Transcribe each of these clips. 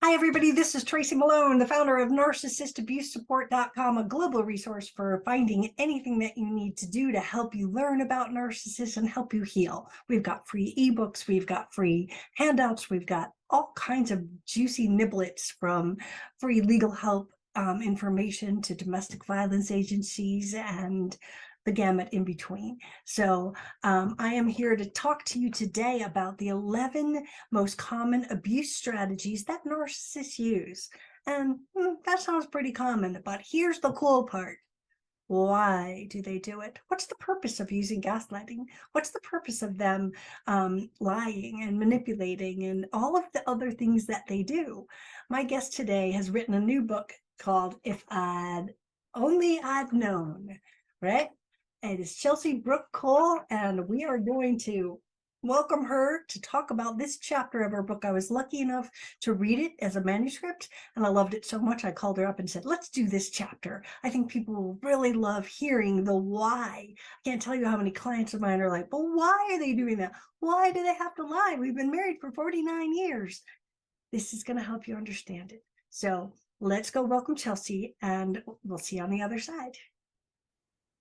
Hi, everybody. This is Tracy Malone, the founder of NarcissistAbuseSupport.com, a global resource for finding anything that you need to do to help you learn about narcissists and help you heal. We've got free ebooks, we've got free handouts, we've got all kinds of juicy niblets from free legal help information to domestic violence agencies and the gamut in between. So I am here to talk to you today about the 11 most common abuse strategies that narcissists use. And that sounds pretty common, but here's the cool part. Why do they do it? What's the purpose of using gaslighting? What's the purpose of them lying and manipulating and all of the other things that they do? My guest today has written a new book called If I'd Only I'd Known, right? It is Chelsey Brooke Cole, and we are going to welcome her to talk about this chapter of her book. I was lucky enough to read it as a manuscript, and I loved it so much I called her up and said, let's do this chapter. I think people will really love hearing the why. I can't tell you how many clients of mine are like, well, why are they doing that? Why do they have to lie? We've been married for 49 years. This is going to help you understand it. So let's go welcome Chelsey, and we'll see you on the other side.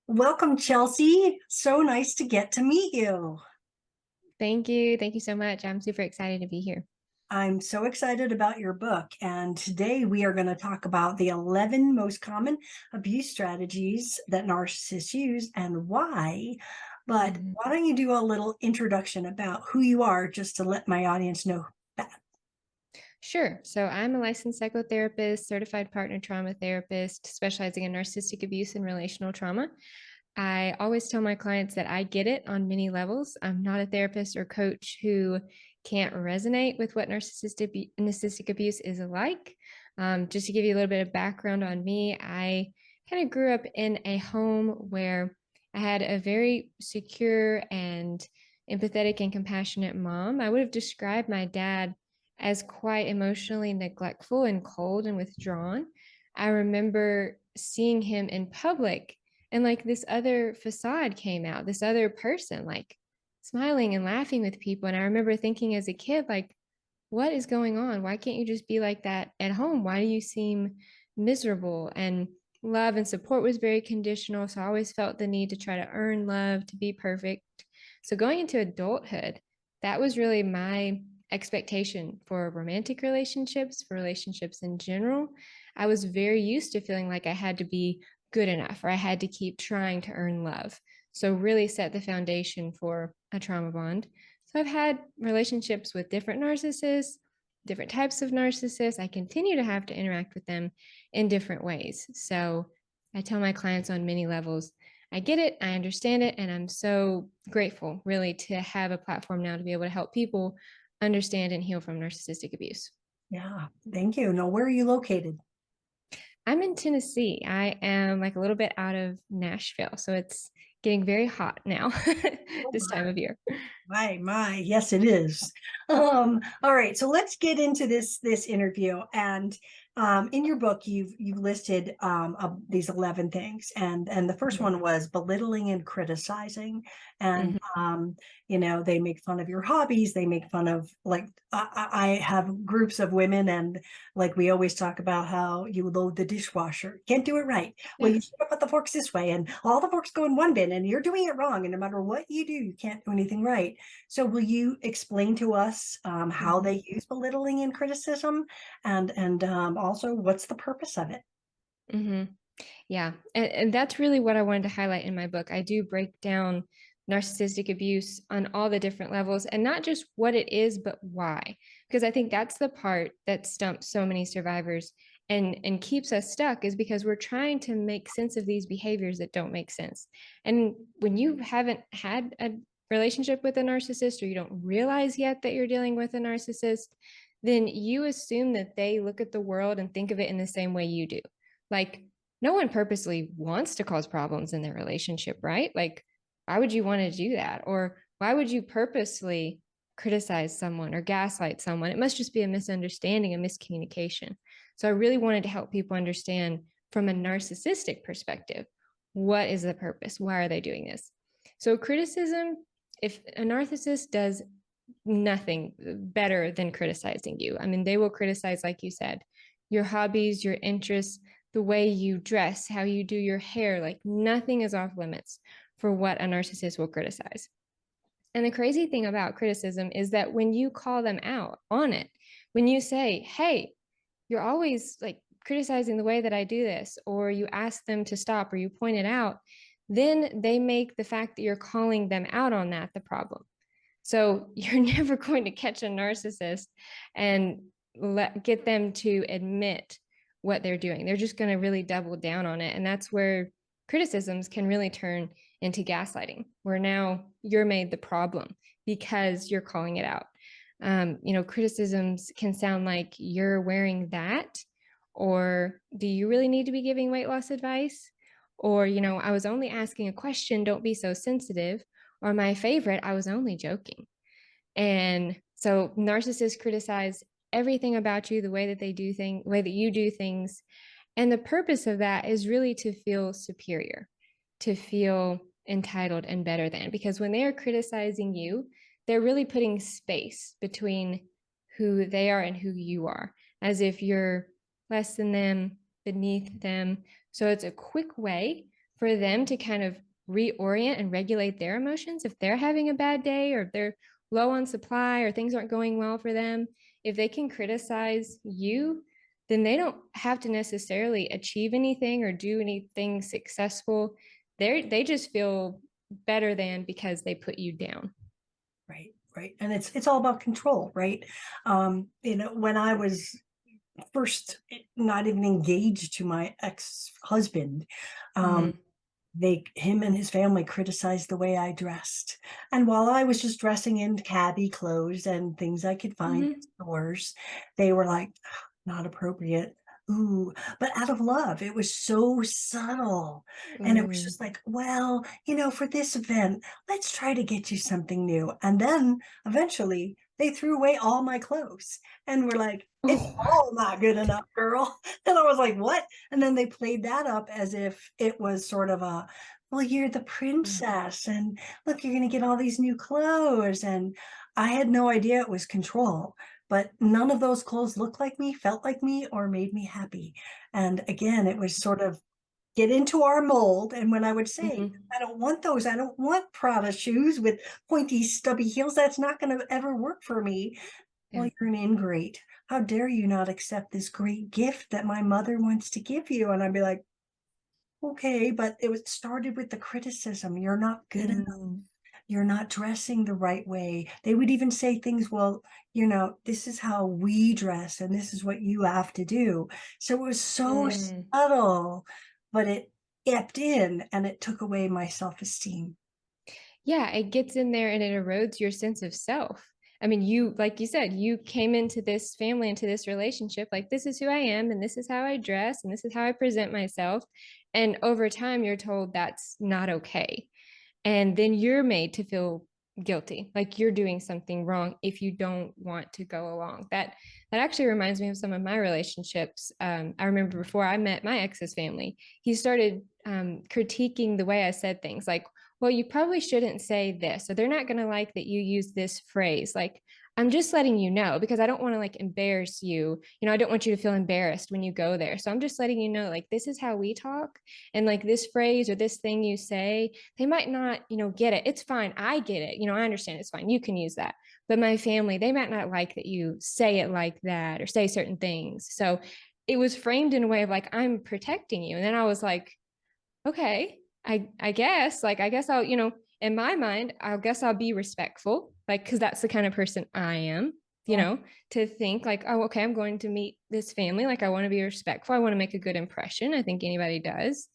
Welcome, Chelsey. So nice to get to meet you. Thank you. Thank you so much. I'm super excited to be here. I'm so excited about your book. And today we are going to talk about the 11 most common abuse strategies that narcissists use and why. But why don't you do a little introduction about who you are just to let my audience know that? Sure. So I'm a licensed psychotherapist, certified partner trauma therapist, specializing in narcissistic abuse and relational trauma. I always tell my clients that I get it on many levels. I'm not a therapist or coach who can't resonate with what narcissistic abuse is like. Just to give you a little bit of background on me, I kind of grew up in a home where I had a very secure and empathetic and compassionate mom. I would have described my dad as quite emotionally neglectful and cold and withdrawn. I remember seeing him in public and like this other facade came out, this other person, like smiling and laughing with people. And I remember thinking as a kid, like, what is going on? Why can't you just be like that at home? Why do you seem miserable? And love and support was very conditional. So I always felt the need to try to earn love, to be perfect. So going into adulthood, that was really my expectation for romantic relationships, for relationships in general. I was very used to feeling like I had to be good enough or I had to keep trying to earn love. So really set the foundation for a trauma bond. So I've had relationships with different narcissists, different types of narcissists. I continue to have to interact with them in different ways. So I tell my clients on many levels, I get it, I understand it, and I'm so grateful really to have a platform now to be able to help people understand and heal from narcissistic abuse. Yeah, thank you. Now, where are you located? I'm in Tennessee. I am like a little bit out of Nashville. So it's getting very hot now Oh, this time of year. my, yes, it is. All right, so let's get into this interview. And in your book, you've listed these 11 things, and the first one was belittling and criticizing. And they make fun of your hobbies. They make fun of, like, I have groups of women, and like we always talk about how you load the dishwasher, can't do it right. Well, you should have put the forks this way, and all the forks go in one bin, and you're doing it wrong. And no matter what you do, you can't do anything right. So will you explain to us how they use belittling and criticism, and also what's the purpose of it? Yeah. And that's really what I wanted to highlight in my book. I do break down narcissistic abuse on all the different levels and not just what it is, but why. Because I think that's the part that stumps so many survivors and keeps us stuck is because we're trying to make sense of these behaviors that don't make sense. And when you haven't had a relationship with a narcissist or you don't realize yet that you're dealing with a narcissist, then you assume that they look at the world and think of it in the same way you do. Like, no one purposely wants to cause problems in their relationship, right? Like, why would you want to do that? Or why would you purposely criticize someone or gaslight someone? It must just be a misunderstanding, a miscommunication. So I really wanted to help people understand from a narcissistic perspective, what is the purpose? Why are they doing this? So criticism, if a narcissist does nothing better than criticizing you. I mean, they will criticize, like you said, your hobbies, your interests, the way you dress, how you do your hair. Like nothing is off limits for what a narcissist will criticize. And the crazy thing about criticism is that when you call them out on it, when you say, hey, you're always like criticizing the way that I do this, or you ask them to stop, or you point it out, then they make the fact that you're calling them out on that the problem. So you're never going to catch a narcissist and get them to admit what they're doing. They're just going to really double down on it. And that's where criticisms can really turn into gaslighting, where now you're made the problem because you're calling it out. Criticisms can sound like you're wearing that, or do you really need to be giving weight loss advice? Or, I was only asking a question, don't be so sensitive. Or my favorite, I was only joking. And so narcissists criticize everything about you, the way that they do things, the way that you do things. And the purpose of that is really to feel superior, to feel entitled and better than. Because when they are criticizing you, they're really putting space between who they are and who you are, as if you're less than them, beneath them. So it's a quick way for them to kind of reorient and regulate their emotions. If they're having a bad day, or if they're low on supply, or things aren't going well for them, if they can criticize you, then they don't have to necessarily achieve anything or do anything successful. They just feel better than because they put you down. Right, right. And it's all about control, right? When I was first not even engaged to my ex-husband, Mm-hmm. him and his family criticized the way I dressed. And while I was just dressing in cabbie clothes and things I could find Mm-hmm. in stores, they were like, not appropriate. Ooh, but out of love, it was so subtle. And it was Mm. just like, well, for this event, let's try to get you something new. And then eventually they threw away all my clothes and were like, it's Oh. all not good enough, girl. And I was like, what? And then they played that up as if it was sort of a, well, you're the princess, and look, you're going to get all these new clothes. And I had no idea it was control, but none of those clothes looked like me, felt like me, or made me happy. And again, it was sort of get into our mold. And when I would say, Mm-hmm. I don't want those, I don't want Prada shoes with pointy, stubby heels, that's not going to ever work for me. Yeah. Well, you're an ingrate. How dare you not accept this great gift that my mother wants to give you? And I'd be like, okay, but it was started with the criticism. You're not good enough. Mm. You're not dressing the right way. They would even say things, well, this is how we dress and this is what you have to do. So it was so Mm. subtle, but it ebbed in and it took away my self-esteem. Yeah, it gets in there and it erodes your sense of self. I mean, like you said, you came into this family, into this relationship, like this is who I am, and this is how I dress, and this is how I present myself. And over time, you're told that's not okay. And then you're made to feel guilty, like you're doing something wrong if you don't want to go along. That actually reminds me of some of my relationships. I remember before I met my ex's family, he started critiquing the way I said things, like, well, you probably shouldn't say this, or they're not going to like that you use this phrase. Like, I'm just letting you know because I don't want to like embarrass you. I don't want you to feel embarrassed when you go there. So I'm just letting you know, like, this is how we talk. And like this phrase or this thing you say, they might not, get it. It's fine. I get it. I understand it's fine. You can use that. But my family, they might not like that you say it like that or say certain things. So it was framed in a way of like, I'm protecting you. And then I was like, okay, I guess, like, I guess I'll, in my mind, I guess I'll be respectful, like, because that's the kind of person I am, Yeah. to think like, oh, okay, I'm going to meet this family. Like, I want to be respectful. I want to make a good impression. I think anybody does.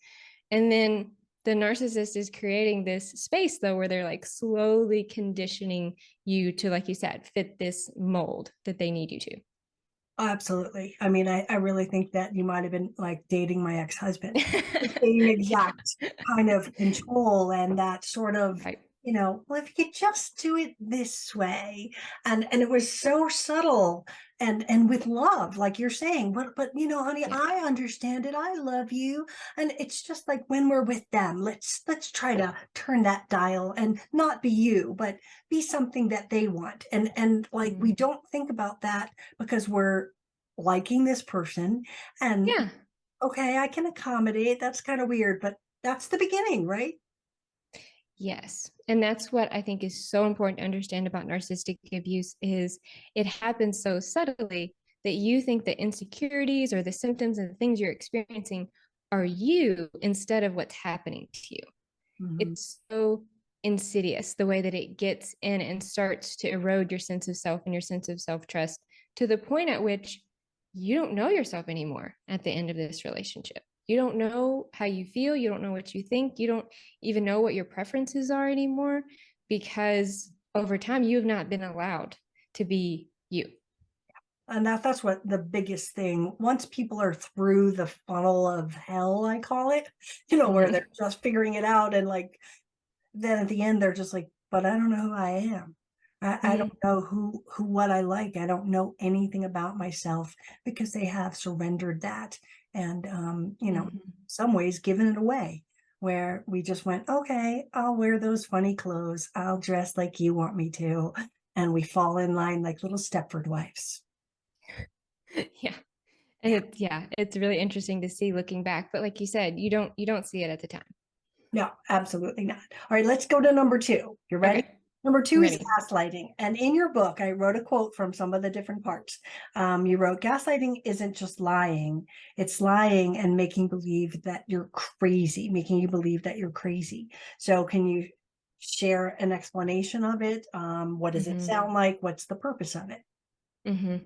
And then the narcissist is creating this space, though, where they're like slowly conditioning you to, like you said, fit this mold that they need you to. Absolutely. I mean, I really think that you might have been like dating my ex-husband. The same Yeah. exact kind of control and that sort of Right. well, if you just do it this way, and it was so subtle and with love, like you're saying, but honey, Yeah. I understand it. I love you. And it's just like when we're with them, let's try to turn that dial and not be you, but be something that they want. And like we Mhm. don't think about that because we're liking this person and Yeah. okay, I can accommodate. That's kind of weird, but that's the beginning, right? Yes. And that's what I think is so important to understand about narcissistic abuse is it happens so subtly that you think the insecurities or the symptoms and the things you're experiencing are you instead of what's happening to you. Mhm. It's so insidious the way that it gets in and starts to erode your sense of self and your sense of self-trust to the point at which you don't know yourself anymore at the end of this relationship. You don't know how you feel. You don't know what you think. You don't even know what your preferences are anymore because over time you have not been allowed to be you. And that's what the biggest thing. Once people are through the funnel of hell, I call it, where Mhm. they're just figuring it out, and like then at the end they're just like, but I don't know who I am. I don't Mhm. know what I like. I don't know anything about myself because they have surrendered that and Mhm. some ways given it away. Where we just went, okay, I'll wear those funny clothes. I'll dress like you want me to, and we fall in line like little Stepford wives. Yeah. And it's really interesting to see looking back. But like you said, you don't see it at the time. No, absolutely not. All right, let's go to number two. You ready? Okay. Number I'm two is ready. gaslighting. And in your book, I wrote a quote from some of the different parts. You wrote, gaslighting isn't just lying, it's lying and making believe that you're crazy, making you believe that you're crazy. So, can you share an explanation of it? What does it Hmm. sound like? What's the purpose of it? Hmm.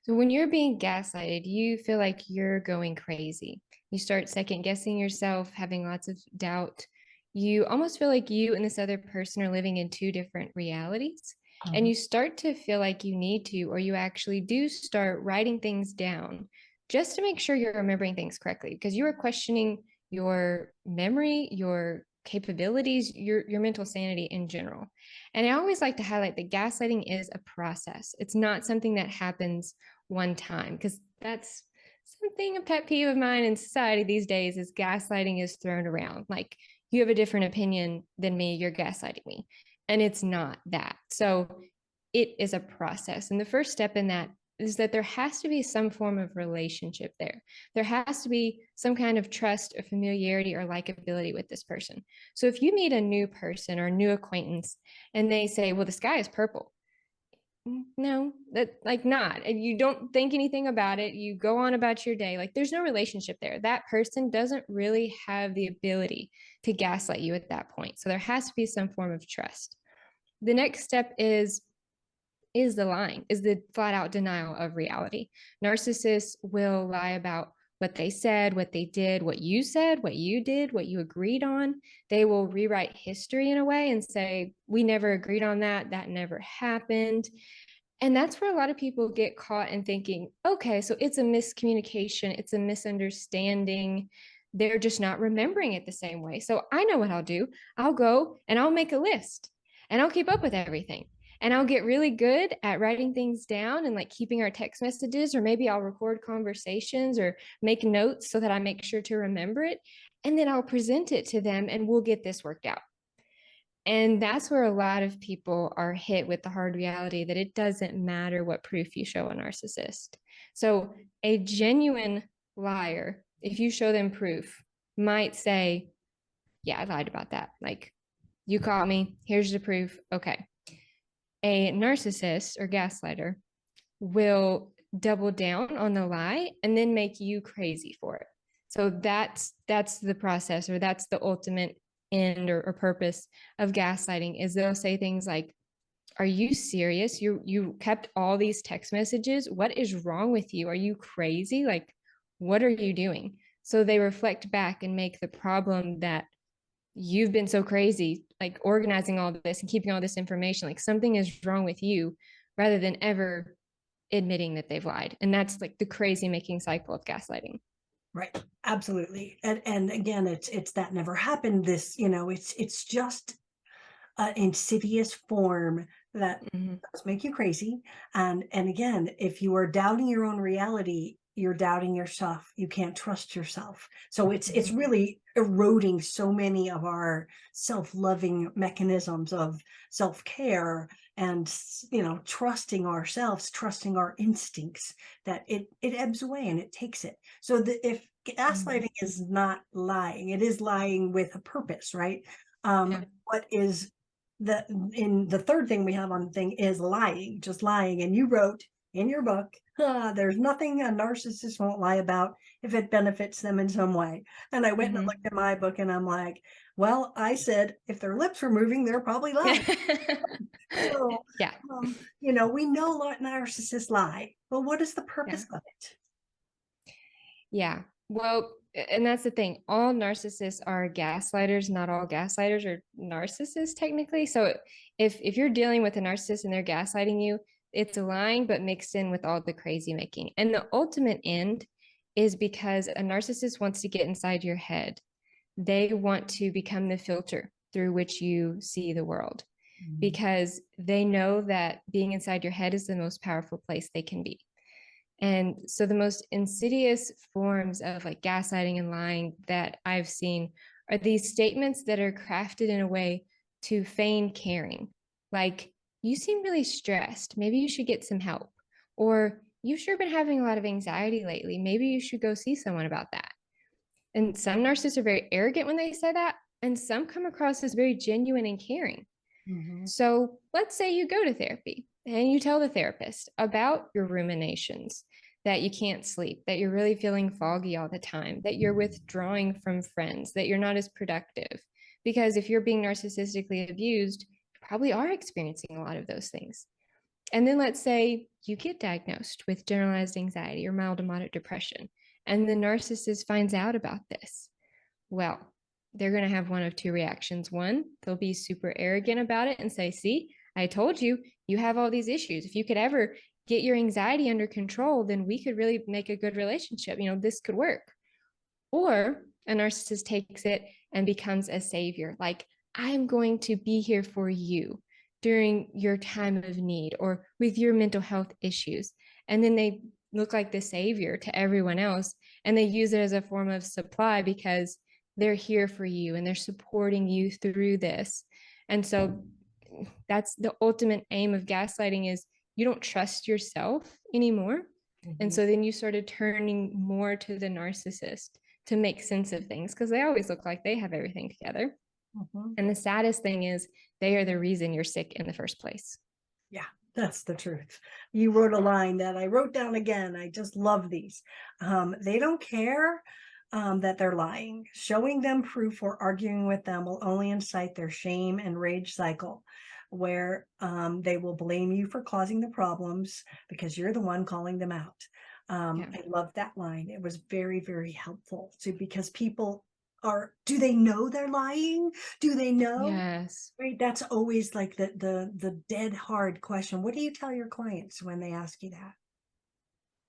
So when you're being gaslighted, you feel like you're going crazy. You start second guessing yourself, having lots of doubt. You almost feel like you and this other person are living in two different realities. And Mhm. you start to feel like you need to, or you actually do start writing things down just to make sure you're remembering things correctly because you are questioning your memory, your capabilities, your mental sanity in general. And I always like to highlight that gaslighting is a process. It's not something that happens one time because that's something a pet peeve of mine in society these days is gaslighting is thrown around like you have a different opinion than me, you're gaslighting me, and it's not that. So it is a process, and the first step in that is that there has to be some form of relationship there has to be some kind of trust or familiarity or likability with this person. So if you meet a new person or a new acquaintance and they say, well, the sky is purple, no, that like not, and you don't think anything about it, you go on about your day, like there's no relationship there. That person doesn't really have the ability to gaslight you at that point, so there has to be some form of trust. The next step is the lying, is the flat out denial of reality. Narcissists will lie about what they said, what they did, what you said, what you did, what you agreed on. They will rewrite history in a way and say, we never agreed on that, that never happened. And that's where a lot of people get caught in thinking, okay, so it's a miscommunication, it's a misunderstanding. They're just not remembering it the same way. So I know what I'll do. I'll go and I'll make a list and I'll keep up with everything. And I'll get really good at writing things down and like keeping our text messages, or maybe I'll record conversations or make notes so that I make sure to remember it. And then I'll present it to them and we'll get this worked out. And that's where a lot of people are hit with the hard reality that it doesn't matter what proof you show a narcissist. So, a genuine liar, if you show them proof, might say, yeah, I lied about that. Like, you caught me. Here's the proof. Okay. A narcissist or gaslighter will double down on the lie and then make you crazy for it. So that's the process, or that's the ultimate end or purpose of gaslighting, is they'll say things like, are you serious? You kept all these text messages? What is wrong with you? Are you crazy? Like, what are you doing? So they reflect back and make the problem that you've been so crazy, like organizing all this and keeping all this information, like something is wrong with you, rather than ever admitting that they've lied. And that's like the crazy making cycle of gaslighting. Right. Absolutely. And again, it's that never happened. This, it's just insidious form that does make you crazy. And again, if you are doubting your own reality, you're doubting yourself. You can't trust yourself. So it's really eroding so many of our self-loving mechanisms of self-care and, you know, trusting ourselves, trusting our instincts, that it ebbs away and it takes it. So if gaslighting is not lying, it is lying with a purpose, right? What is the third thing we have on the thing is lying, just lying. And you wrote in your book, there's nothing a narcissist won't lie about if it benefits them in some way. And I went and looked at my book and I'm like, well, I said, if their lips were moving, they're probably lying. So, you know, we know a lot narcissists lie, but what is the purpose of it? Yeah. Well, and that's the thing. All narcissists are gaslighters. Not all gaslighters are narcissists, technically. So if you're dealing with a narcissist and they're gaslighting you, it's lying, but mixed in with all the crazy making. And the ultimate end is because a narcissist wants to get inside your head. They want to become the filter through which you see the world, because they know that being inside your head is the most powerful place they can be. And so the most insidious forms of like gaslighting and lying that I've seen are these statements that are crafted in a way to feign caring. Like, you seem really stressed. Maybe you should get some help. Or you've sure been having a lot of anxiety lately. Maybe you should go see someone about that. And some narcissists are very arrogant when they say that, and some come across as very genuine and caring. So let's say you go to therapy and you tell the therapist about your ruminations, that you can't sleep, that you're really feeling foggy all the time, that you're withdrawing from friends, that you're not as productive. Because if you're being narcissistically abused, you probably are experiencing a lot of those things. And then let's say you get diagnosed with generalized anxiety or mild to moderate depression, and the narcissist finds out about this. Well, they're going to have one of two reactions. One, they'll be super arrogant about it and say, see, I told you, you have all these issues. If you could ever get your anxiety under control, then we could really make a good relationship. You know, this could work. Or a narcissist takes it and becomes a savior. Like, I'm going to be here for you during your time of need or with your mental health issues. And then they look like the savior to everyone else. And they use it as a form of supply because they're here for you and they're supporting you through this. And so that's the ultimate aim of gaslighting, is you don't trust yourself anymore. And so then you started turning more to the narcissist to make sense of things, because they always look like they have everything together. And the saddest thing is they are the reason you're sick in the first place. Yeah, that's the truth. You wrote a line that I wrote down again. I just love these. They don't care that they're lying. Showing them proof or arguing with them will only incite their shame and rage cycle, where they will blame you for causing the problems because you're the one calling them out. I love that line. It was very, very helpful too, because people do they know they're lying? Do they know? Yes. Right. That's always like the dead hard question. What do you tell your clients when they ask you that?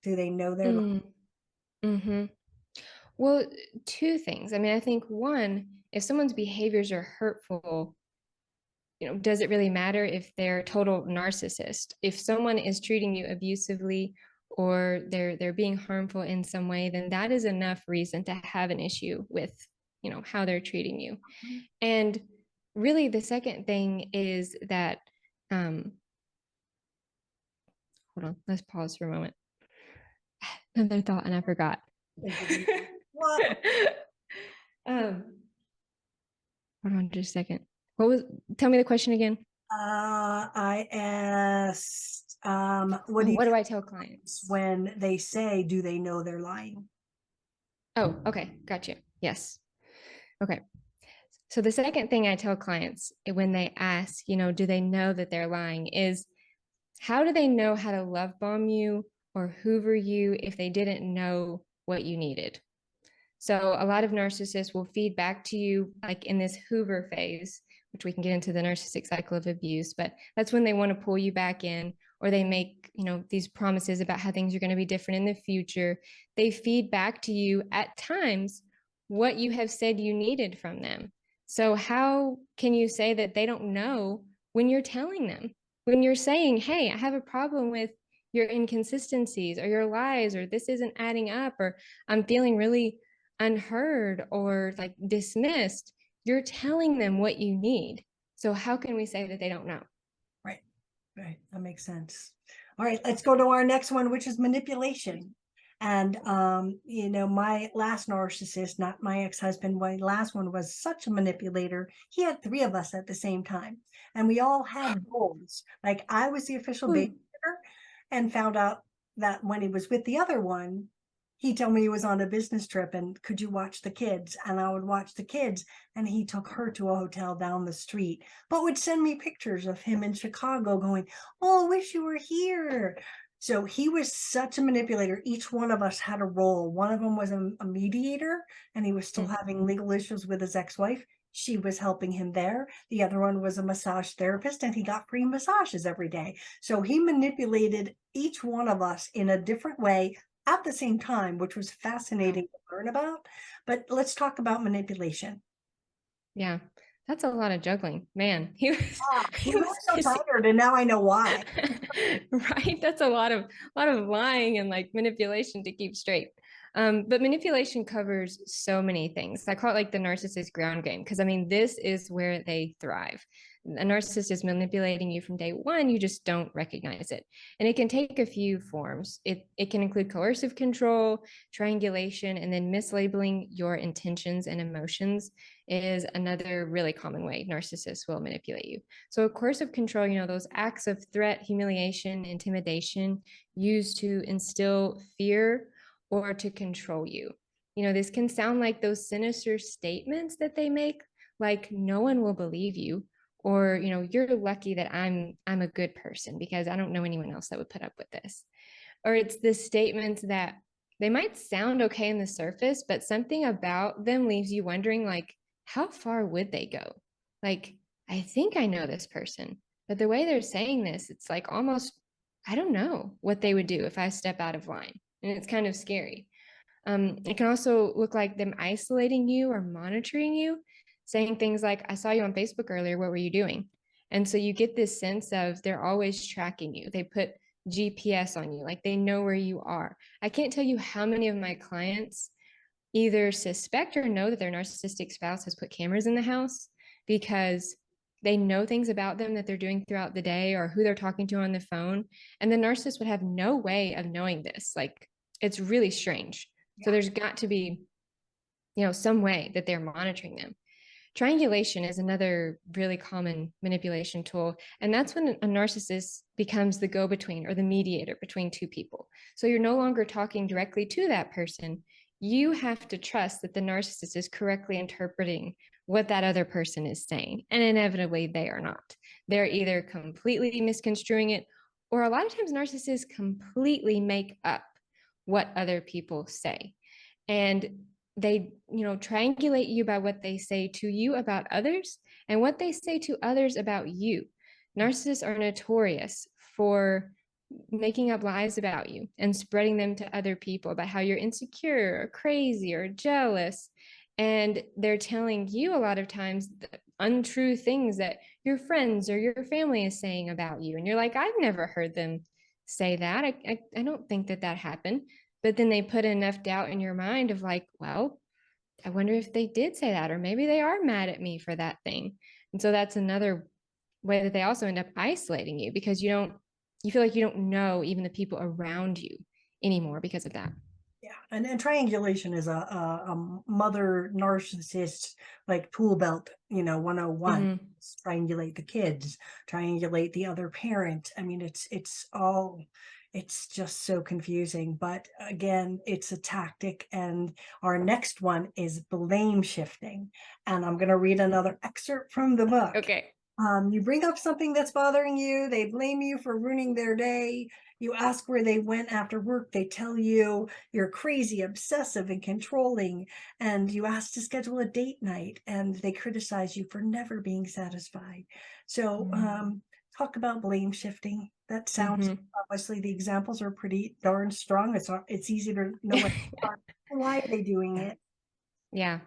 Do they know they're lying? Well, two things. I mean, I think one, if someone's behaviors are hurtful, you know, does it really matter if they're a total narcissist? If someone is treating you abusively or they're being harmful in some way, then that is enough reason to have an issue with, you know, how they're treating you. And really the second thing is that hold on, let's pause for a moment. Another thought and I forgot. Hold on just a second. Tell me the question again. I asked, what do I tell clients when they say, do they know they're lying? Oh, okay. Gotcha. Yes. Okay. So the second thing I tell clients when they ask, you know, do they know that they're lying, is how do they know how to love bomb you or hoover you if they didn't know what you needed? So a lot of narcissists will feed back to you like in this hoover phase, which we can get into the narcissistic cycle of abuse, but that's when they want to pull you back in, or they make, you know, these promises about how things are going to be different in the future. They feed back to you at times what you have said you needed from them. So how can you say that they don't know when you're telling them? When you're saying, hey, I have a problem with your inconsistencies or your lies, or this isn't adding up, or I'm feeling really unheard or like dismissed, you're telling them what you need. So how can we say that they don't know? Right. Right. That makes sense. All right, let's go to our next one, which is manipulation. And my last narcissist, not my ex-husband, my last one was such a manipulator. He had three of us at the same time, and we all had roles. Like I was the official Ooh. babysitter, and found out that when he was with the other one, he told me he was on a business trip and could you watch the kids? And I would watch the kids, and he took her to a hotel down the street, but would send me pictures of him in Chicago going, oh, I wish you were here. So he was such a manipulator. Each one of us had a role. One of them was a mediator, and he was still having legal issues with his ex-wife. She was helping him there. The other one was a massage therapist, and he got free massages every day. So he manipulated each one of us in a different way at the same time, which was fascinating to learn about. But let's talk about manipulation. Yeah, that's a lot of juggling, man. He was We he were was so busy. tired, and now I know why. Right? That's a lot of lying and like manipulation to keep straight. But manipulation covers so many things. I call it like the narcissist ground game, because I mean, this is where they thrive. A narcissist is manipulating you from day one, you just don't recognize it. And it can take a few forms. It can include coercive control, triangulation, and then mislabeling your intentions and emotions is another really common way narcissists will manipulate you. So coercive control, those acts of threat, humiliation, intimidation used to instill fear or to control you. This can sound like those sinister statements that they make, like no one will believe you, or you're lucky that I'm a good person because I don't know anyone else that would put up with this. Or it's the statements that they might sound okay in the surface, but something about them leaves you wondering, like, how far would they go? Like, I think I know this person, but the way they're saying this, it's like almost, I don't know what they would do if I step out of line. And it's kind of scary. It can also look like them isolating you or monitoring you, saying things like, I saw you on Facebook earlier. What were you doing? And so you get this sense of they're always tracking you. They put GPS on you, like they know where you are. I can't tell you how many of my clients either suspect or know that their narcissistic spouse has put cameras in the house because they know things about them that they're doing throughout the day or who they're talking to on the phone. And the narcissist would have no way of knowing this. Like, it's really strange. So there's got to be, some way that they're monitoring them. Triangulation is another really common manipulation tool. And that's when a narcissist becomes the go-between or the mediator between two people. So you're no longer talking directly to that person. You have to trust that the narcissist is correctly interpreting what that other person is saying. And inevitably, they are not. They're either completely misconstruing it, or a lot of times narcissists completely make up what other people say. And they triangulate you by what they say to you about others and what they say to others about you. Narcissists are notorious for making up lies about you and spreading them to other people about how you're insecure or crazy or jealous. And they're telling you a lot of times the untrue things that your friends or your family is saying about you. And you're like, I've never heard them say that. I don't think that happened. But then they put enough doubt in your mind of like, well, I wonder if they did say that, or maybe they are mad at me for that thing. And so that's another way that they also end up isolating you because you feel like you don't know even the people around you anymore because of that. Yeah, and triangulation is a mother narcissist like tool belt, 101. Mm-hmm. Triangulate the kids, triangulate the other parent. I mean, it's just so confusing. But again, it's a tactic. And our next one is blame shifting. And I'm going to read another excerpt from the book. Okay. You bring up something that's bothering you. They blame you for ruining their day. You ask where they went after work. They tell you you're crazy, obsessive, and controlling. And you ask to schedule a date night, and they criticize you for never being satisfied. So talk about blame shifting. That sounds, obviously the examples are pretty darn strong. It's easy to know why are they doing it. Yeah.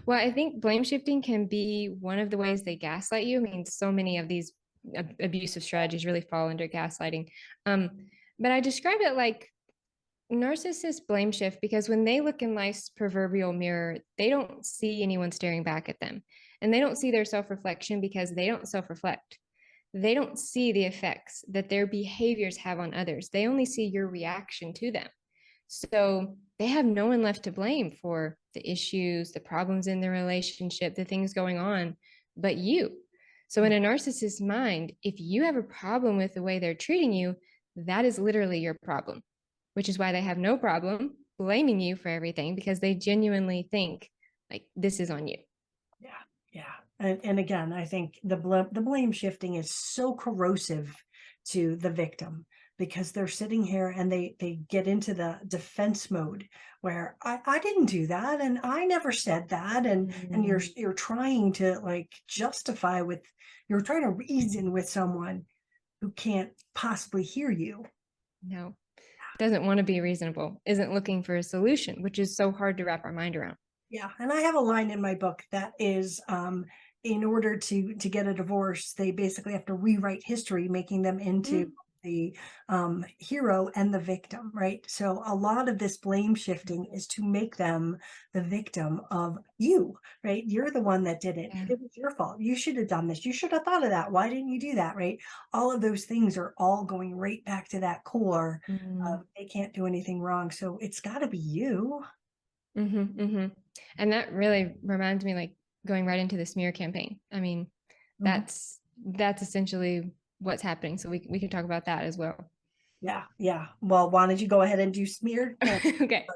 Well, I think blame shifting can be one of the ways they gaslight you. I mean, so many of these abusive strategies really fall under gaslighting. Um, but I describe it like narcissists blame shift because when they look in life's proverbial mirror, they don't see anyone staring back at them. And they don't see their self reflection because they don't self reflect. They don't see the effects that their behaviors have on others. They only see your reaction to them. So they have no one left to blame for the issues, the problems in the relationship, the things going on, but you. So in a narcissist's mind, if you have a problem with the way they're treating you, that is literally your problem, which is why they have no problem blaming you for everything because they genuinely think like this is on you. Yeah, yeah. And again, I think the blame shifting is so corrosive to the victim because they're sitting here and they get into the defense mode where I didn't do that and I never said that, and you're trying to like justify with, you're trying to reason with someone who can't possibly hear you. No, doesn't want to be reasonable, isn't looking for a solution, which is so hard to wrap our mind around. Yeah, and I have a line in my book that is, in order to get a divorce, they basically have to rewrite history, making them into the hero and the victim, right? So a lot of this blame shifting is to make them the victim of you, right? You're the one that did it. Yeah. It was your fault. You should have done this. You should have thought of that. Why didn't you do that, right? All of those things are all going right back to that core of they can't do anything wrong. So it's got to be you. And that really reminds me, like going right into the smear campaign. I mean, that's essentially what's happening. So we can talk about that as well. Yeah, yeah. Well, why don't you go ahead and do smear? Okay.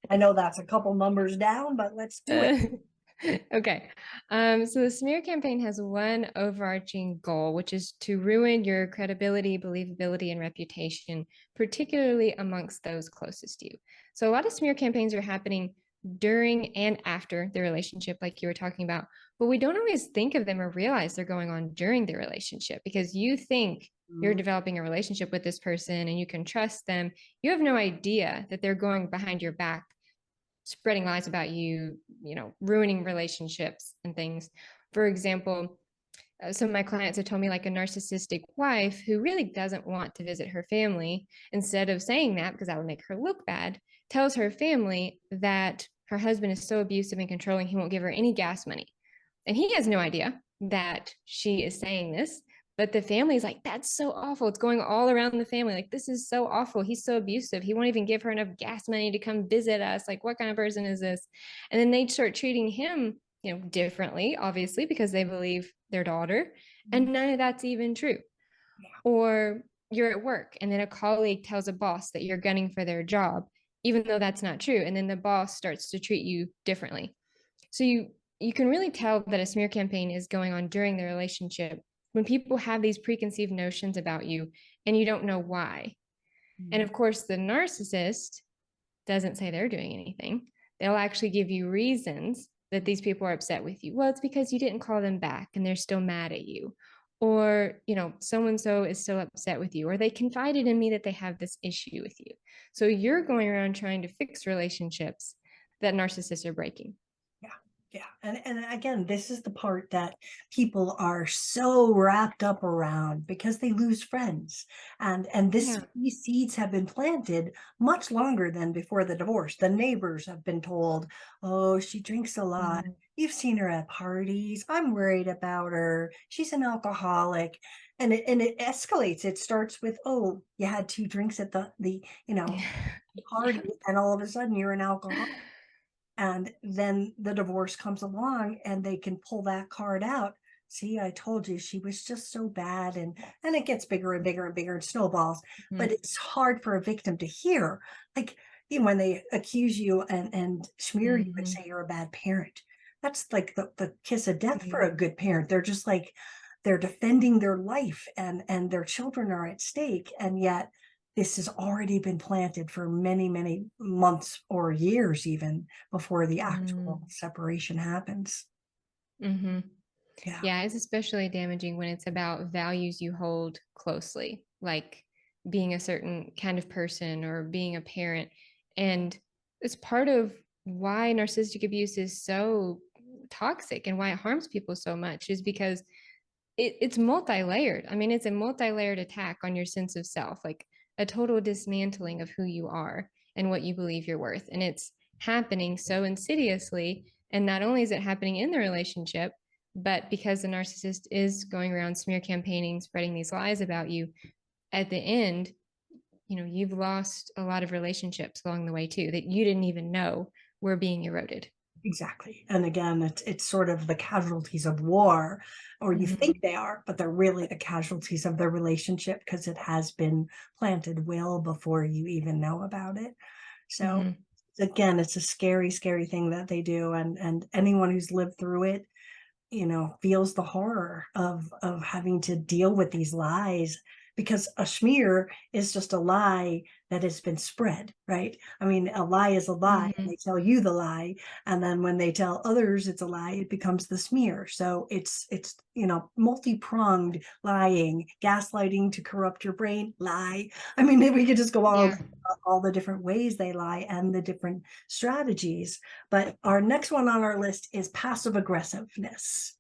I know that's a couple numbers down, but let's do it. Okay. So the smear campaign has one overarching goal, which is to ruin your credibility, believability, and reputation, particularly amongst those closest to you. So a lot of smear campaigns are happening during and after the relationship, like you were talking about, but we don't always think of them or realize they're going on during the relationship because you think you're developing a relationship with this person and you can trust them. You have no idea that they're going behind your back, spreading lies about you, ruining relationships and things. For example, some of my clients have told me like a narcissistic wife who really doesn't want to visit her family, instead of saying that because that would make her look bad, tells her family that her husband is so abusive and controlling, he won't give her any gas money. And he has no idea that she is saying this, but the family is like, that's so awful. It's going all around the family. Like, this is so awful. He's so abusive. He won't even give her enough gas money to come visit us. Like, what kind of person is this? And then they start treating him, differently, obviously, because they believe their daughter. And none of that's even true. Or you're at work and then a colleague tells a boss that you're gunning for their job, even though that's not true. And then the boss starts to treat you differently. So you can really tell that a smear campaign is going on during the relationship when people have these preconceived notions about you and you don't know why. And of course, the narcissist doesn't say they're doing anything. They'll actually give you reasons that these people are upset with you. Well, it's because you didn't call them back and they're still mad at you. Or, so-and-so is still upset with you, or they confided in me that they have this issue with you. So you're going around trying to fix relationships that narcissists are breaking. Yeah. And again, this is the part that people are so wrapped up around because they lose friends. And these seeds have been planted much longer than before the divorce. The neighbors have been told, oh, she drinks a lot. You've seen her at parties. I'm worried about her. She's an alcoholic. And it escalates. It starts with, oh, you had 2 drinks at the party, and all of a sudden you're an alcoholic. And then the divorce comes along and they can pull that card out. See, I told you she was just so bad. And it gets bigger and bigger and bigger and snowballs. But it's hard for a victim to hear. Like, when they accuse you and smear you and say you're a bad parent, that's like the kiss of death for a good parent. They're just like, they're defending their life and their children are at stake. And yet this has already been planted for many, many months or years, even before the actual separation happens. Yeah, it's especially damaging when it's about values you hold closely, like being a certain kind of person or being a parent. And it's part of why narcissistic abuse is so toxic and why it harms people so much is because it's multi-layered. I mean, it's a multi-layered attack on your sense of self, like a total dismantling of who you are and what you believe you're worth. And it's happening so insidiously. And not only is it happening in the relationship, but because the narcissist is going around smear campaigning, spreading these lies about you, at the end, you've lost a lot of relationships along the way too that you didn't even know were being eroded. Exactly. And again, it's sort of the casualties of war, or you think they are, but they're really the casualties of the relationship because it has been planted well before you even know about it. So again, it's a scary, scary thing that they do. And anyone who's lived through it, feels the horror of having to deal with these lies, because a smear is just a lie that has been spread, right? I mean, a lie is a lie, and they tell you the lie, and then when they tell others it's a lie, it becomes the smear. So it's multi-pronged lying, gaslighting to corrupt your brain, lie. I mean, we could just go on all the different ways they lie and the different strategies. But our next one on our list is passive aggressiveness.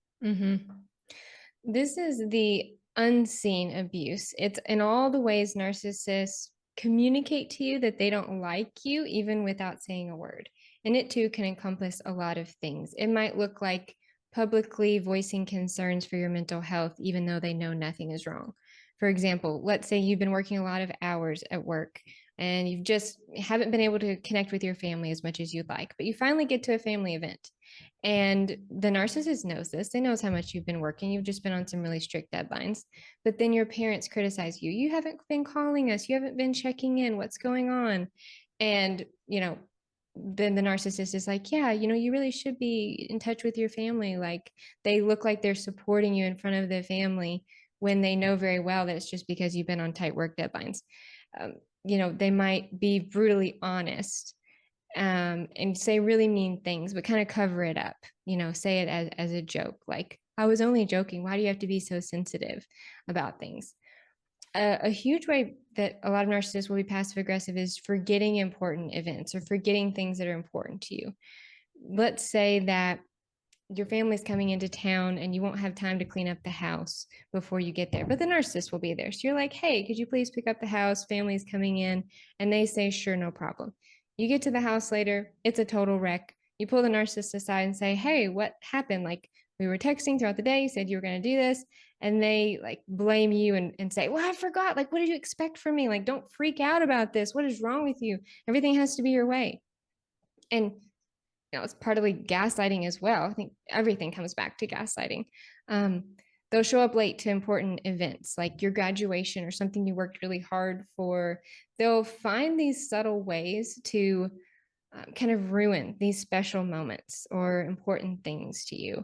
This is the unseen abuse. It's in all the ways narcissists communicate to you that they don't like you, even without saying a word. And it too can encompass a lot of things. It might look like publicly voicing concerns for your mental health, even though they know nothing is wrong. For example, let's say you've been working a lot of hours at work and you just haven't been able to connect with your family as much as you'd like, but you finally get to a family event. And the narcissist knows this. They knows how much you've been working. You've just been on some really strict deadlines. But then your parents criticize you. You haven't been calling us. You haven't been checking in. What's going on? And, then the narcissist is like, yeah, you really should be in touch with your family. Like they look like they're supporting you in front of the family when they know very well that it's just because you've been on tight work deadlines. They might be brutally honest and say really mean things, but kind of cover it up, say it as a joke. Like, I was only joking. Why do you have to be so sensitive about things? A huge way that a lot of narcissists will be passive aggressive is forgetting important events or forgetting things that are important to you. Let's say that your family's coming into town and you won't have time to clean up the house before you get there, but the narcissist will be there. So you're like, hey, could you please pick up the house? Family's coming in. And they say, sure, no problem. You get to the house later, it's a total wreck. You pull the narcissist aside and say, hey, what happened? Like, we were texting throughout the day, you said you were going to do this. And they like blame you and say, well, I forgot. Like, what did you expect from me? Like, don't freak out about this. What is wrong with you? Everything has to be your way. And it's partly gaslighting as well. I think everything comes back to gaslighting. They'll show up late to important events like your graduation or something you worked really hard for. They'll find these subtle ways to kind of ruin these special moments or important things to you.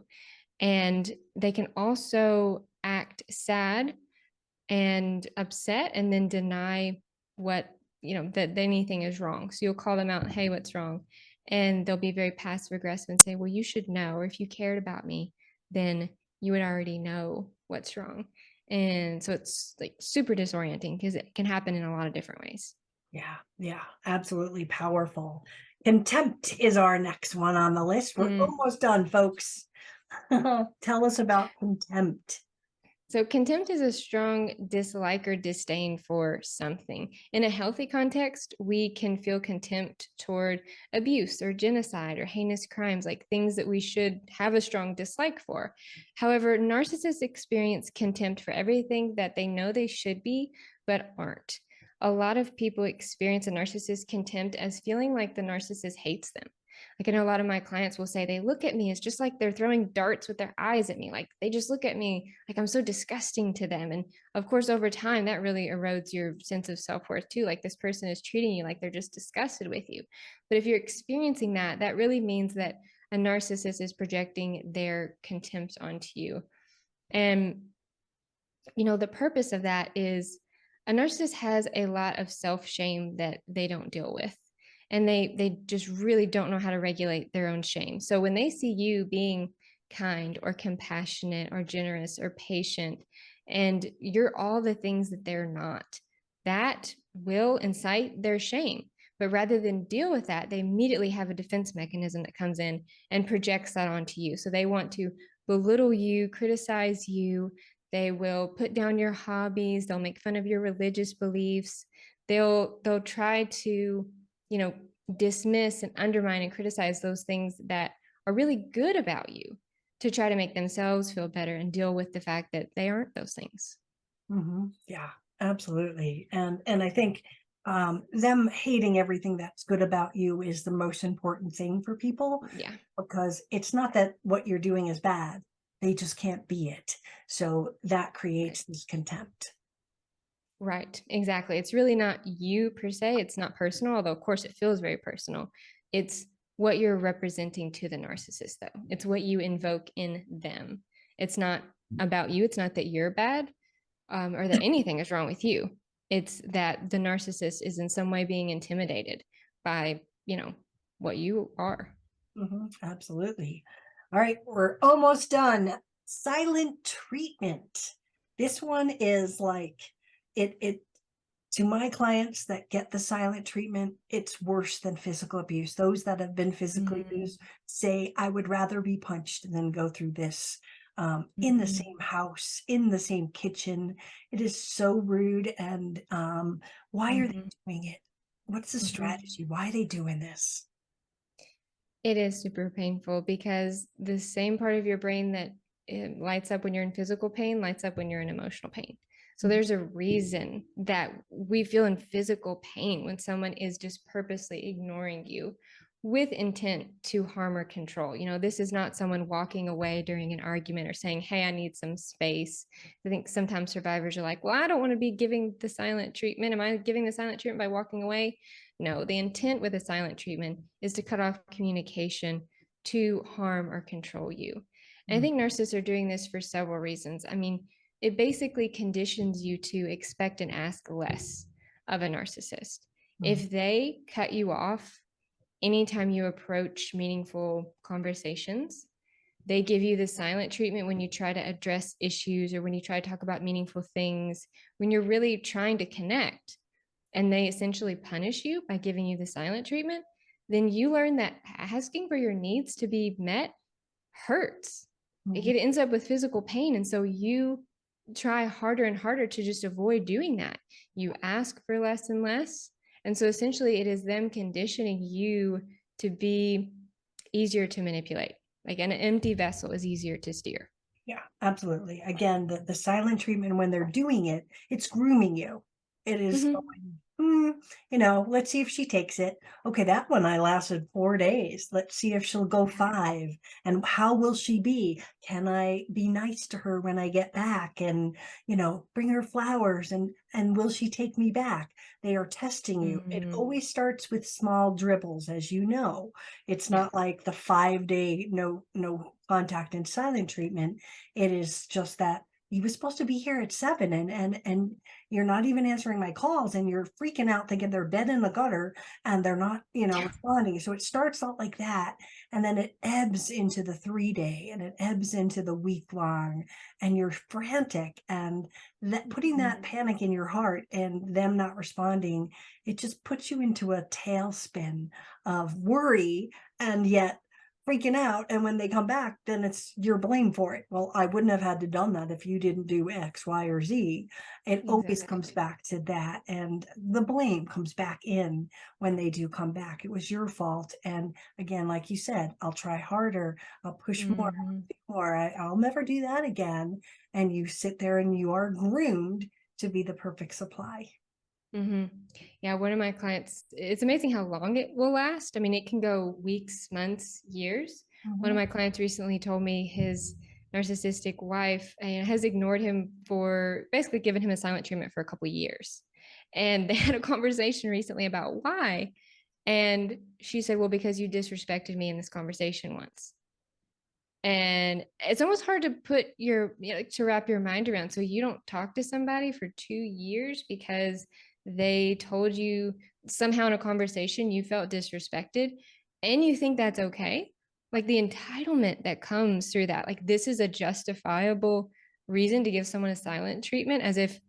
And they can also act sad and upset and then deny what, that anything is wrong. So you'll call them out, hey, what's wrong? And they'll be very passive aggressive and say, well, you should know, or if you cared about me, then you would already know what's wrong. And so it's like super disorienting because it can happen in a lot of different ways. Yeah, absolutely powerful. Contempt is our next one on the list. We're almost done, folks. Tell us about contempt. So contempt is a strong dislike or disdain for something. In a healthy context, we can feel contempt toward abuse or genocide or heinous crimes, like things that we should have a strong dislike for. However, narcissists experience contempt for everything that they know they should be, but aren't. A lot of people experience a narcissist contempt as feeling like the narcissist hates them. Like I know a lot of my clients will say they look at me, it's just like they're throwing darts with their eyes at me. Like they just look at me like I'm so disgusting to them. And of course, over time, that really erodes your sense of self-worth too. Like this person is treating you like they're just disgusted with you. But if you're experiencing that, that really means that a narcissist is projecting their contempt onto you. And, the purpose of that is a narcissist has a lot of self-shame that they don't deal with. And they just really don't know how to regulate their own shame. So when they see you being kind or compassionate or generous or patient, and you're all the things that they're not, that will incite their shame. But rather than deal with that, they immediately have a defense mechanism that comes in and projects that onto you. So they want to belittle you, criticize you. They will put down your hobbies. They'll make fun of your religious beliefs. They'll try to, dismiss and undermine and criticize those things that are really good about you to try to make themselves feel better and deal with the fact that they aren't those things. Yeah, absolutely. And I think them hating everything that's good about you is the most important thing for people, Yeah. because it's not that what you're doing is bad. They just can't be it. So that creates this contempt. Right, exactly. It's really not you per se. It's not personal, although of course it feels very personal. It's what you're representing to the narcissist, though. It's what you invoke in them. It's not about you. It's not that you're bad, or that anything is wrong with you. It's that the narcissist is in some way being intimidated by, what you are. Absolutely. All right, we're almost done. Silent treatment. This one is like it to my clients that get the silent treatment, it's worse than physical abuse. Those that have been physically abused say, I would rather be punched than go through this in the same house, in the same kitchen. It is so rude. And why are they doing it? What's the strategy? Why are they doing this? It is super painful because the same part of your brain that lights up when you're in physical pain lights up when you're in emotional pain. So there's a reason that we feel in physical pain when someone is just purposely ignoring you with intent to harm or control. This is not someone walking away during an argument or saying, hey, I need some space. I think sometimes survivors are like, well, I don't want to be giving the silent treatment. Am I giving the silent treatment by walking away? No, the intent with a silent treatment is to cut off communication to harm or control you. And I think narcissists are doing this for several reasons. I mean, it basically conditions you to expect and ask less of a narcissist. If they cut you off anytime you approach meaningful conversations, they give you the silent treatment when you try to address issues or when you try to talk about meaningful things, when you're really trying to connect, and they essentially punish you by giving you the silent treatment, then you learn that asking for your needs to be met hurts. It ends up with physical pain. And so you try harder and harder to just avoid doing that. You ask for less and less. And so essentially it is them conditioning you to be easier to manipulate. Like an empty vessel is easier to steer. Yeah, absolutely. Again, the silent treatment, when they're doing it, it's grooming you. It is going, let's see if she takes it. Okay, that one I lasted 4 days. Let's see if she'll go 5. And how will she be? Can I be nice to her when I get back and, bring her flowers and will she take me back? They are testing you. It always starts with small dribbles, as you know. It's not like the 5-day no contact and silent treatment. It is just that you were supposed to be here at 7 and you're not even answering my calls and you're freaking out thinking they're dead in the gutter and they're not, responding. So it starts out like that. And then it ebbs into the 3-day and it ebbs into the week-long and you're frantic, and that putting that panic in your heart and them not responding, it just puts you into a tailspin of worry and yet freaking out. And when they come back, then it's your blame for it. Well, I wouldn't have had to done that if you didn't do X, Y, or Z. It always comes back to that. And the blame comes back in when they do come back. It was your fault. And again, like you said, I'll try harder. I'll push more, I'll never do that again. And you sit there and you are groomed to be the perfect supply. Yeah, one of my clients, it's amazing how long it will last. I mean, it can go weeks, months, years. One of my clients recently told me his narcissistic wife has ignored him for basically giving him a silent treatment for a couple of years. And they had a conversation recently about why. And she said, well, because you disrespected me in this conversation once. And it's almost hard to put to wrap your mind around. So you don't talk to somebody for 2 years because they told you somehow in a conversation you felt disrespected and you think that's okay. Like the entitlement that comes through that, like this is a justifiable reason to give someone a silent treatment, as if,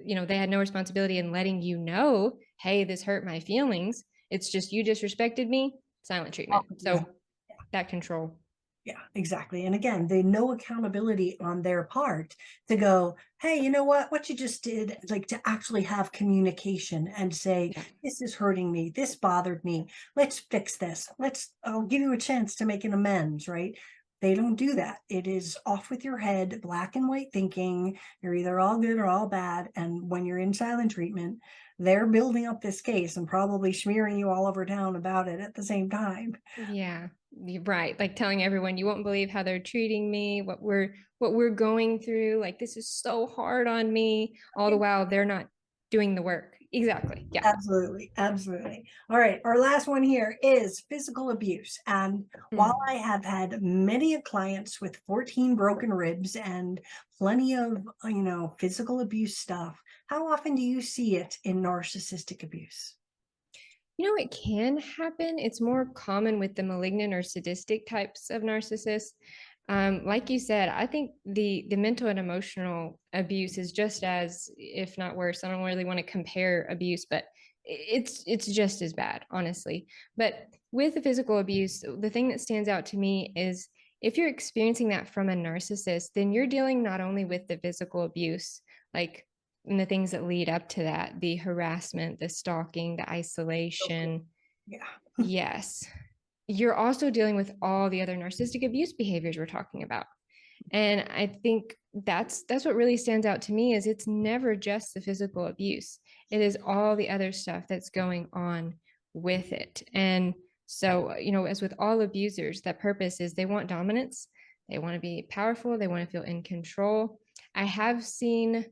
they had no responsibility in letting you know, hey, this hurt my feelings. It's just, you disrespected me, silent treatment. So that control. Yeah, exactly. And again, they no accountability on their part to go, hey, you know what you just did, like to actually have communication and say, Yeah. this is hurting me, this bothered me, let's fix this, I'll give you a chance to make an amends, right? They don't do that. It is off with your head, black and white thinking. You're either all good or all bad. And when you're in silent treatment, they're building up this case and probably smearing you all over town about it at the same time. Yeah, right. Like telling everyone, you won't believe how they're treating me, what we're going through. Like, this is so hard on me. All the while they're not doing the work. Exactly. Yeah. Absolutely. Absolutely. All right. Our last one here is physical abuse. And while I have had many clients with 14 broken ribs and plenty of, physical abuse stuff, how often do you see it in narcissistic abuse? It can happen. It's more common with the malignant or sadistic types of narcissists. Like you said, I think the mental and emotional abuse is just as, if not worse. I don't really want to compare abuse, but it's just as bad, honestly. But with the physical abuse, the thing that stands out to me is, if you're experiencing that from a narcissist, then you're dealing not only with the physical abuse, like, and the things that lead up to that, the harassment, the stalking, the isolation. Yeah. Yes. You're also dealing with all the other narcissistic abuse behaviors we're talking about. And I think that's what really stands out to me, is it's never just the physical abuse. It is all the other stuff that's going on with it. And so, as with all abusers, that purpose is they want dominance. They want to be powerful. They want to feel in control. I have seen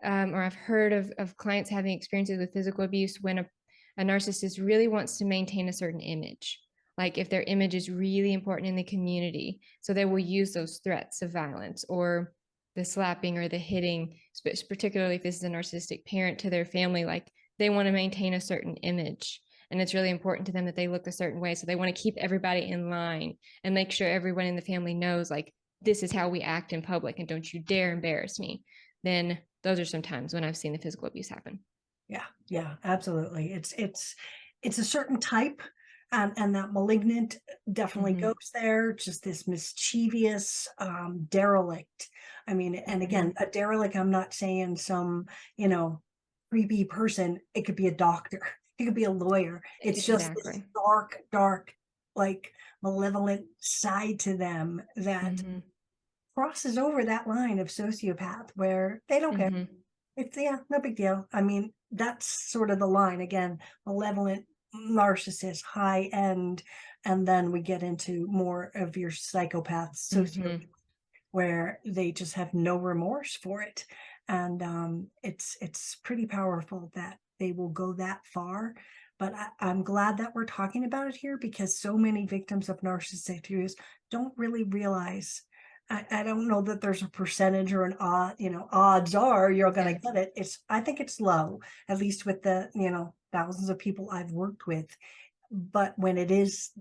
or I've heard of clients having experiences with physical abuse when a narcissist really wants to maintain a certain image. Like, if their image is really important in the community, so they will use those threats of violence or the slapping or the hitting, particularly if this is a narcissistic parent to their family. Like, they want to maintain a certain image, and it's really important to them that they look a certain way. So they want to keep everybody in line and make sure everyone in the family knows, like, this is how we act in public, and don't you dare embarrass me. Then those are some times when I've seen the physical abuse happen. Yeah, absolutely. It's a certain type, and that malignant definitely goes there. Just this mischievous, derelict. I mean, and again, a derelict, I'm not saying some, creepy person. It could be a doctor. It could be a lawyer. It's just this dark, like malevolent side to them that crosses over that line of sociopath where they don't care. It's no big deal. I mean, that's sort of the line again, malevolent narcissist, high end, and then we get into more of your psychopaths, sociopaths, where they just have no remorse for it. And it's pretty powerful that they will go that far. But I'm glad that we're talking about it here, because so many victims of narcissistic abuse don't really realize. I don't know that there's a percentage or an odds are you're going to get it. I think it's low, at least with the, thousands of people I've worked with. But when it is,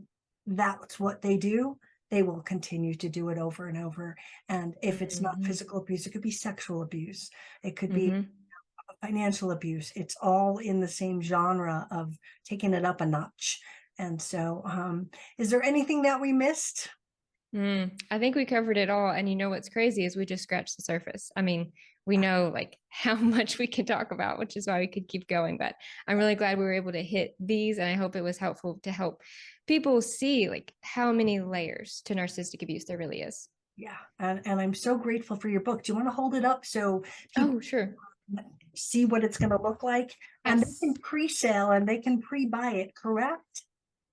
that's what they do, they will continue to do it over and over. And if it's not physical abuse, it could be sexual abuse. It could be financial abuse. It's all in the same genre of taking it up a notch. And so, is there anything that we missed? I think we covered it all. And what's crazy is we just scratched the surface. I mean, we know like how much we can talk about, which is why we could keep going. But I'm really glad we were able to hit these. And I hope it was helpful to help people see like how many layers to narcissistic abuse there really is. Yeah. And I'm so grateful for your book. Do you want to hold it up so people sure. see what it's going to look like? And Yes. they can pre-sale and they can pre-buy it, correct?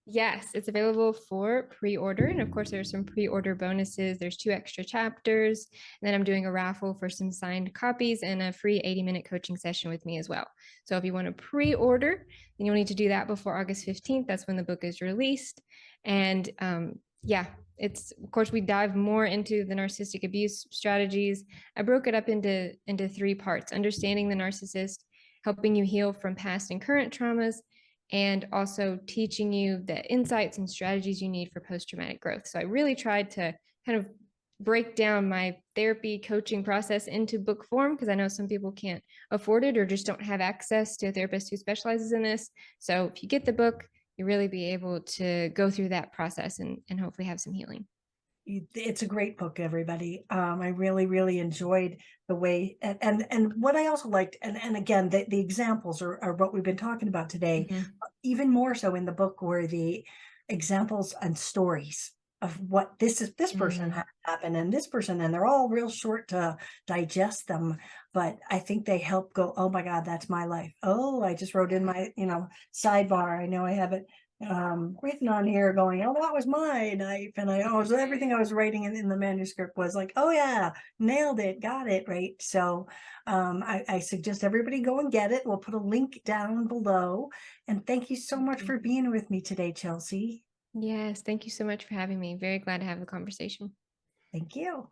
Yes, it's available for pre-order. And of course, there's some pre-order bonuses. There's 2 extra chapters. And then I'm doing a raffle for some signed copies and a free 80-minute coaching session with me as well. So if you want to pre-order, then you'll need to do that before August 15th. That's when the book is released. And it's, of course, we dive more into the narcissistic abuse strategies. I broke it up into 3 parts: understanding the narcissist, helping you heal from past and current traumas, and also teaching you the insights and strategies you need for post-traumatic growth. So I really tried to kind of break down my therapy coaching process into book form, because I know some people can't afford it or just don't have access to a therapist who specializes in this. So if you get the book, you really be able to go through that process and hopefully have some healing. It's a great book, everybody. I really, really enjoyed the way, and what I also liked, and again, the examples are what we've been talking about today, Mhm. even more so in the book, were the examples and stories of what this person Mm. had happened and this person, and they're all real short to digest them, but I think they help go, oh my God, that's my life. Oh, I just wrote in my, sidebar. I know I have it written on here going, oh, that was my knife. And everything I was writing in the manuscript was like, oh yeah, nailed it, got it, right? So I suggest everybody go and get it. We'll put a link down below. And thank you so much Okay. for being with me today, Chelsey. Yes, thank you so much for having me. Very glad to have the conversation. Thank you.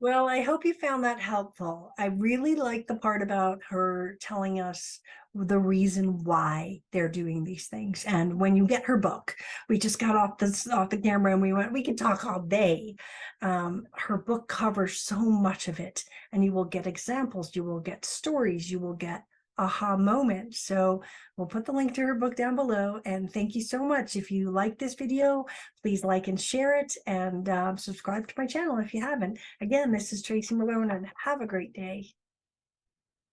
Well, I hope you found that helpful. I really like the part about her telling us the reason why they're doing these things. And when you get her book, we just got off the camera and we could talk all day. Her book covers so much of it, and you will get examples, you will get stories, you will get aha moments. So we'll put the link to her book down below. And thank you so much. If you like this video, please like and share it, and subscribe to my channel if you haven't. Again, this is Tracy Malone, and have a great day.